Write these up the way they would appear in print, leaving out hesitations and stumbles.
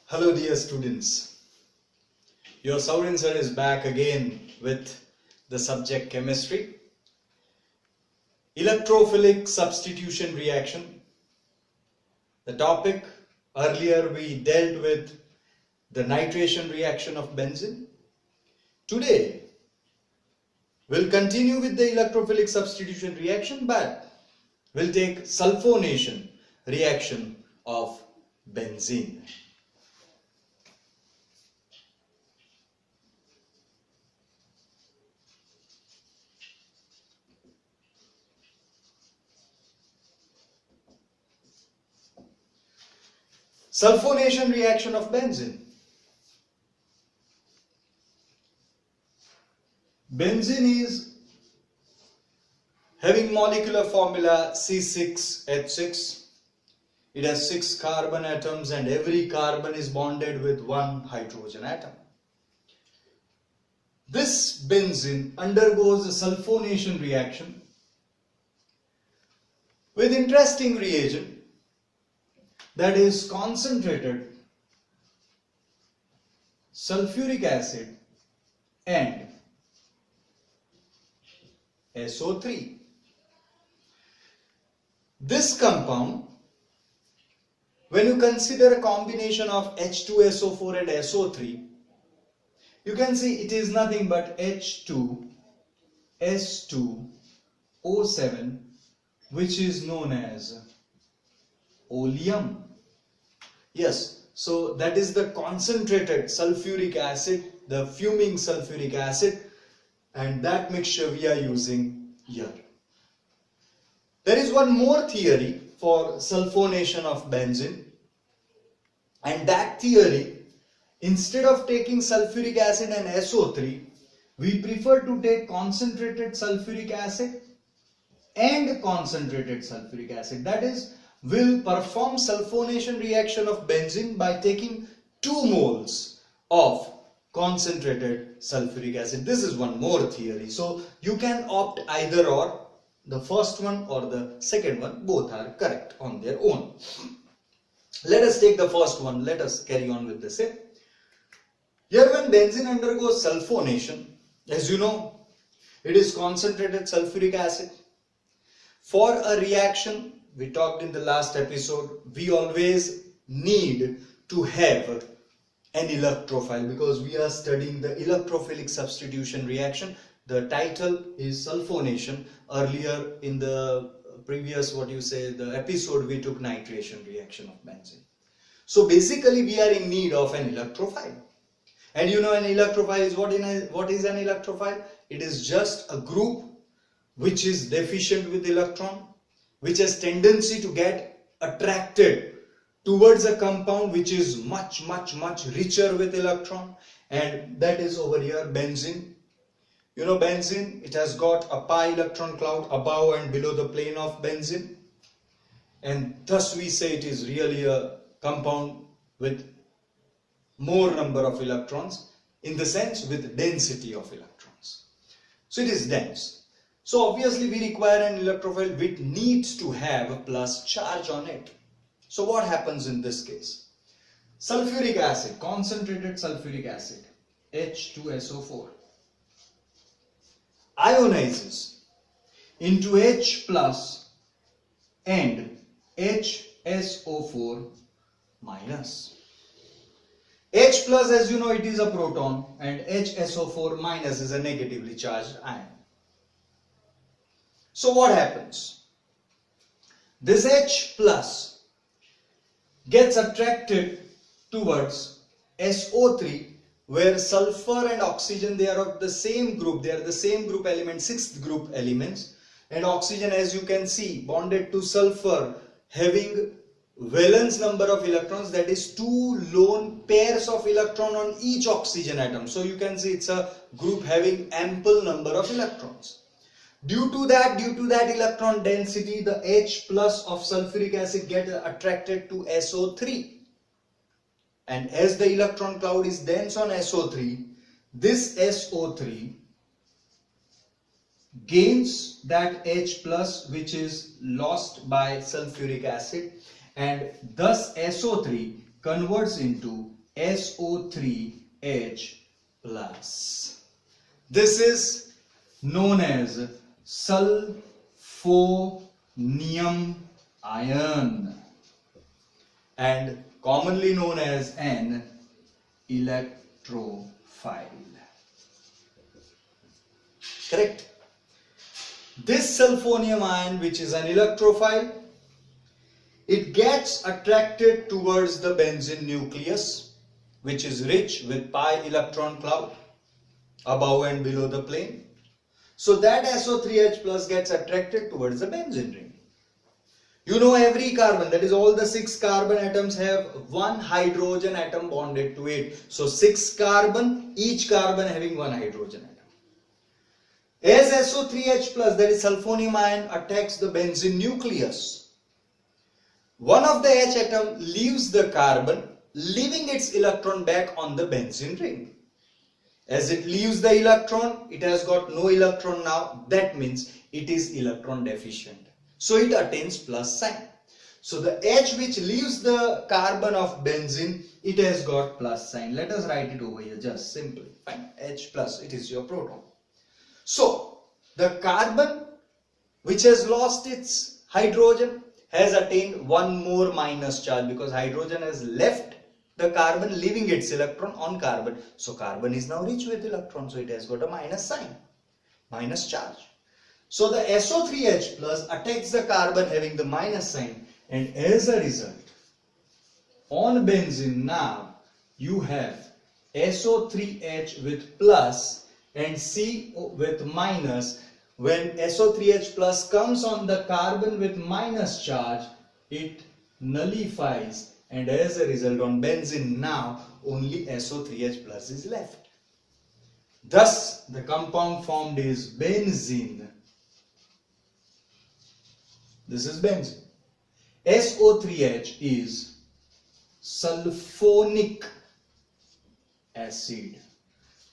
Hello dear students, your Saurin sir is back again with the subject chemistry. Electrophilic substitution reaction. The topic, earlier we dealt with the nitration reaction of benzene. Today we'll continue with the electrophilic substitution reaction, but we'll take sulphonation reaction of benzene. Sulphonation reaction of benzene. Benzene is having molecular formula C6H6. It has 6 carbon atoms and every carbon is bonded with 1 hydrogen atom. This benzene undergoes a sulphonation reaction with interesting reagent that is concentrated sulfuric acid and SO3. This compound, when you consider a combination of H2SO4 and SO3, you can see it is nothing but H2S2O7, which is known as oleum. Yes, so that is the concentrated sulfuric acid, the fuming sulfuric acid, and that mixture we are using here. There is one more theory for sulphonation of benzene, and that theory, instead of taking sulfuric acid and SO3, we prefer to take concentrated sulfuric acid and concentrated sulfuric acid. That is, will perform sulphonation reaction of benzene by taking 2 moles of concentrated sulfuric acid. This is one more theory. So you can opt either or, the first one or the second one, both are correct on their own. Let us take the first one. Let us carry on with this. Here when benzene undergoes sulphonation, as you know, it is concentrated sulfuric acid. For a reaction, we talked in the last episode, we always need to have an electrophile because we are studying the electrophilic substitution reaction. The title is sulphonation. Earlier in the previous, the episode, we took nitration reaction of benzene. So basically we are in need of an electrophile. And you know an electrophile is what is an electrophile? It is just a group which is deficient with electron, which has tendency to get attracted towards a compound which is much richer with electron, and that is over here benzene. You know benzene, it has got a pi electron cloud above and below the plane of benzene, and thus we say it is really a compound with more number of electrons, in the sense with density of electrons. So it is dense. So obviously we require an electrophile which needs to have a plus charge on it. So what happens in this case? Sulfuric acid, concentrated sulfuric acid, H2SO4, ionizes into H plus and HSO4 minus. H plus, as you know, it is a proton, and HSO4 minus is a negatively charged ion. So what happens? This H plus gets attracted towards SO3, where sulfur and oxygen, they are of the same group. They are the same group element, 6th group elements. And oxygen, as you can see, bonded to sulfur, having valence number of electrons, that is 2 lone pairs of electron on each oxygen atom. So you can see it's a group having ample number of electrons. Due to that electron density, the H plus of sulfuric acid gets attracted to SO3. And as the electron cloud is dense on SO3, this SO3 gains that H plus which is lost by sulfuric acid, and thus SO3 converts into SO3H plus. This is known as sulfonium ion and commonly known as an electrophile. Correct? This sulfonium ion, which is an electrophile, it gets attracted towards the benzene nucleus, which is rich with pi electron cloud above and below the plane. So that SO3H plus gets attracted towards the benzene ring. You know, every carbon, that is all the 6 carbon atoms, have one hydrogen atom bonded to it. So 6 carbon, each carbon having one hydrogen atom. As SO3H plus, that is sulfonium ion, attacks the benzene nucleus, one of the H atom leaves the carbon, leaving its electron back on the benzene ring. As it leaves the electron, it has got no electron now. That means it is electron deficient. So it attains plus sign. So the H which leaves the carbon of benzene, it has got plus sign. Let us write it over here, just simply. Fine. H plus, it is your proton. So the carbon which has lost its hydrogen has attained one more minus charge, because hydrogen has left the carbon, leaving its electron on carbon. So carbon is now rich with electrons, so it has got a minus sign, minus charge. So the SO3H plus attacks the carbon having the minus sign, and as a result, on benzene now you have SO3H with plus and C with minus. When SO3H plus comes on the carbon with minus charge, it nullifies, and as a result on benzene now only SO3H plus is left. Thus the compound formed is benzene. This is benzene. SO3H is sulfonic acid,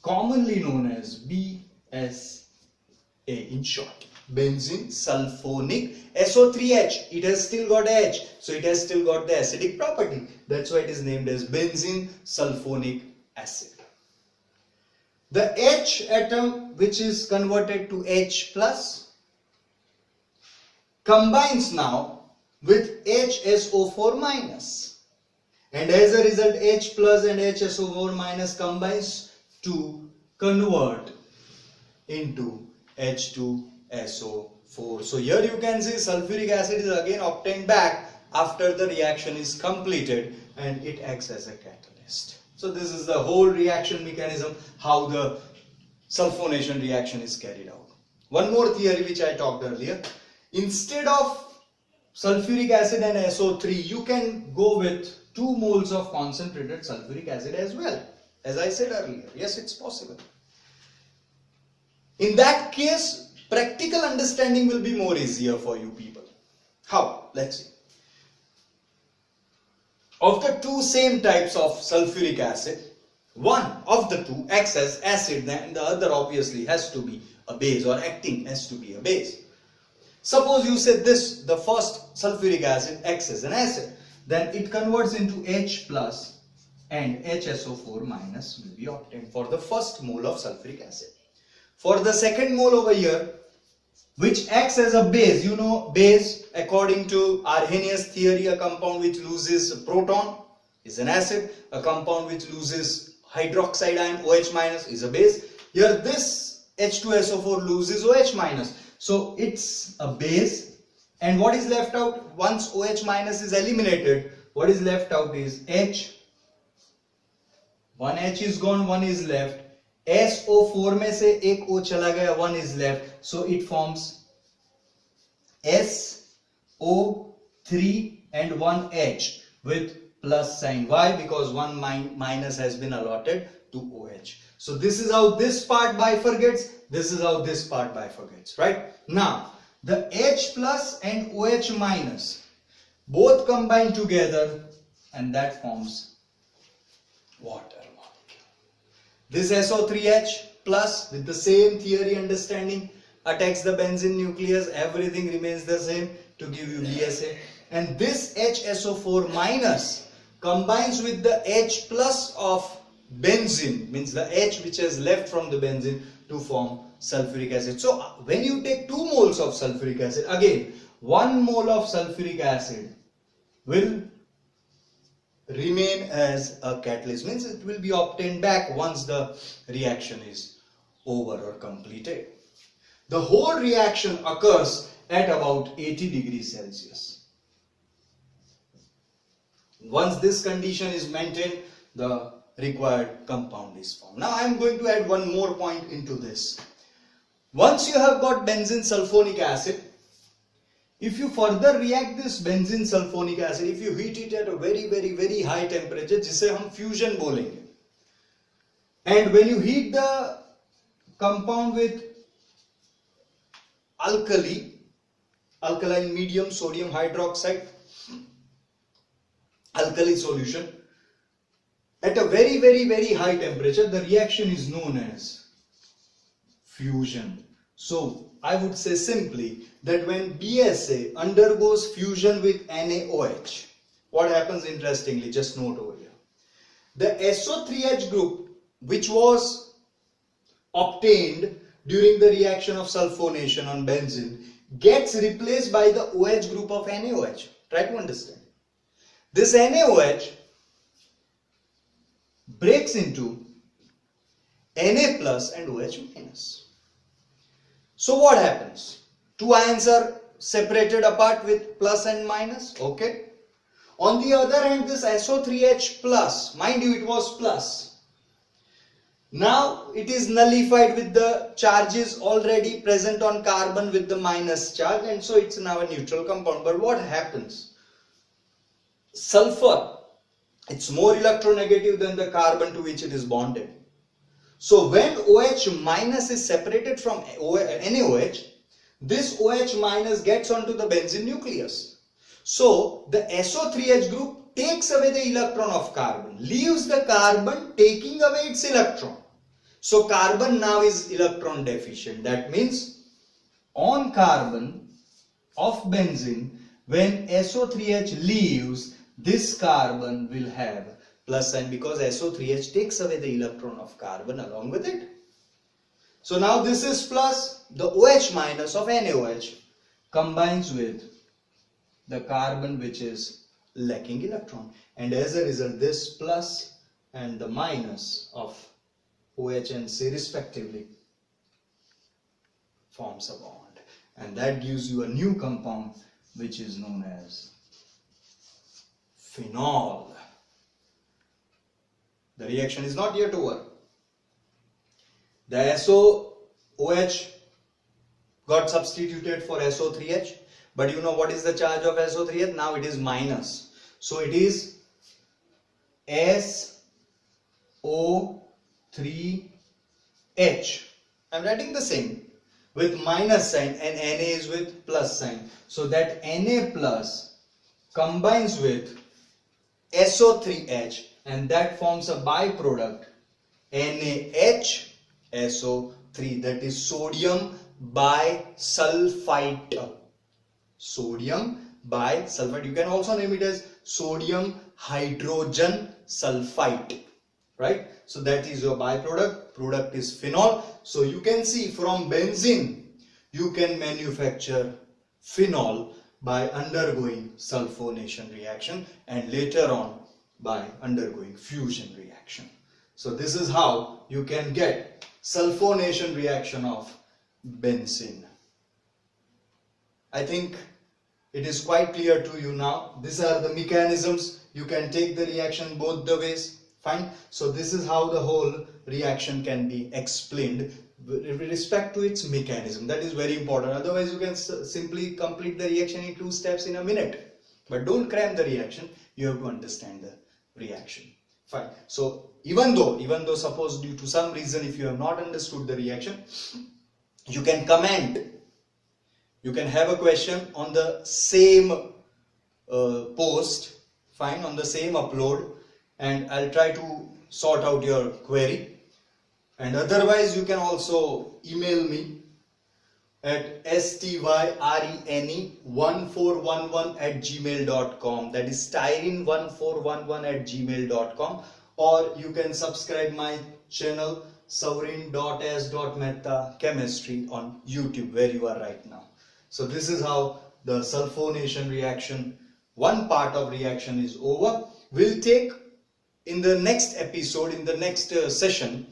commonly known as BS. In short, benzene sulfonic. SO3H, it has still got H, so it has still got the acidic property. That's why it is named as benzene sulfonic acid. The H atom, which is converted to H plus, combines now with HSO4 minus, and as a result H plus and HSO4 minus combines to convert into H2SO4. So here you can see sulfuric acid is again obtained back after the reaction is completed, and it acts as a catalyst. So this is the whole reaction mechanism, how the sulphonation reaction is carried out. One more theory which I talked earlier. Instead of sulfuric acid and SO3, you can go with 2 moles of concentrated sulfuric acid as well. As I said earlier, yes, it's possible. In that case, practical understanding will be more easier for you people. How? Let's see. Of the 2 same types of sulfuric acid, one of the 2 acts as acid, then the other obviously has to be a base, or acting has to be a base. Suppose you said this, the first sulfuric acid acts as an acid, then it converts into H plus and HSO4 minus will be obtained for the first mole of sulfuric acid. For the second mole over here, which acts as a base, you know, base according to Arrhenius theory, a compound which loses proton is an acid, a compound which loses hydroxide ion OH minus is a base. Here this H2SO4 loses OH minus, so it's a base, and what is left out once OH minus is eliminated, what is left out is H. One H is gone, one is left. SO4 में से एक O चला गया, one is left, so it forms SO3 and one H with plus sign. Why? Because one minus has been allotted to OH. So this is how this part bifurcates, this is how this part bifurcates, right? Now the H plus and OH minus both combine together, and that forms water. This SO3H plus with the same theory understanding attacks the benzene nucleus, everything remains the same to give you BSA, and this HSO4 minus combines with the H plus of benzene, means the H which is left from the benzene, to form sulfuric acid. So when you take 2 moles of sulfuric acid, again 1 mole of sulfuric acid will remain as a catalyst, means it will be obtained back once the reaction is over or completed. The whole reaction occurs at about 80 degrees Celsius. Once this condition is maintained, the required compound is formed. Now I am going to add one more point into this. Once you have got benzene sulfonic acid, if you further react this benzene sulfonic acid, if you heat it at a very high temperature, जिसे हम fusion बोलेंगे, and when you heat the compound with alkaline medium sodium hydroxide, alkali solution, at a very high temperature, the reaction is known as fusion. So I would say simply that when BSA undergoes fusion with NaOH, what happens interestingly, just note over here. The SO3H group which was obtained during the reaction of sulphonation on benzene gets replaced by the OH group of NaOH. Try to understand. This NaOH breaks into Na plus and OH minus. So what happens? 2 ions are separated apart with plus and minus. Okay. On the other hand, this SO3H plus, mind you, it was plus. Now it is nullified with the charges already present on carbon with the minus charge, and so it's now a neutral compound. But what happens? Sulfur, it's more electronegative than the carbon to which it is bonded. So when OH minus is separated from NaOH, this OH minus gets onto the benzene nucleus. So the SO3H group takes away the electron of carbon, leaves the carbon taking away its electron. So carbon now is electron deficient. That means on carbon of benzene, when SO3H leaves, this carbon will have plus sign because SO3H takes away the electron of carbon along with it. So now this is plus, the OH minus of NaOH combines with the carbon which is lacking electron, and as a result this plus and the minus of OH and C respectively forms a bond, and that gives you a new compound which is known as phenol. The reaction is not yet over. The SOOH got substituted for SO3H, but you know what is the charge of SO3H? Now it is minus. So it is SO3H. I am writing the same with minus sign and Na is with plus sign. So that Na plus combines with SO3H and that forms a byproduct NaHSO3, that is sodium bisulfite. Sodium bisulfite. You can also name it as sodium hydrogen sulfite, right? So that is your byproduct. Product is phenol. So you can see from benzene you can manufacture phenol by undergoing sulphonation reaction and later on by undergoing fusion reaction. So this is how you can get sulphonation reaction of benzene. I think it is quite clear to you now. These are the mechanisms. You can take the reaction both the ways. Fine. So this is how the whole reaction can be explained with respect to its mechanism. That is very important. Otherwise you can simply complete the reaction in 2 steps in a minute. But don't cram the reaction. You have to understand the reaction. Fine. So even though suppose due to some reason if you have not understood the reaction, you can comment. You can have a question on the same post, fine, on the same upload, and I'll try to sort out your query. And otherwise you can also email me at styrene1411@gmail.com. That is styrene1411@gmail.com. Or you can subscribe my channel Saurin.S.Mehta Chemistry on YouTube, where you are right now. So this is how the sulfonation reaction, one part of reaction, is over. We'll take in the next episode, in the next session,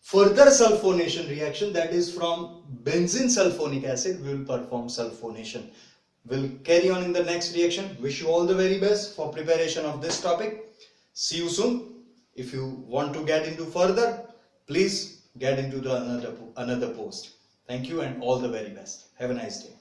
further sulfonation reaction, that is from benzene sulfonic acid. We will perform sulfonation. We'll carry on in the next reaction. Wish you all the very best for preparation of this topic. See you soon. If you want to get into further, please get into the another post. Thank you and all the very best. Have a nice day.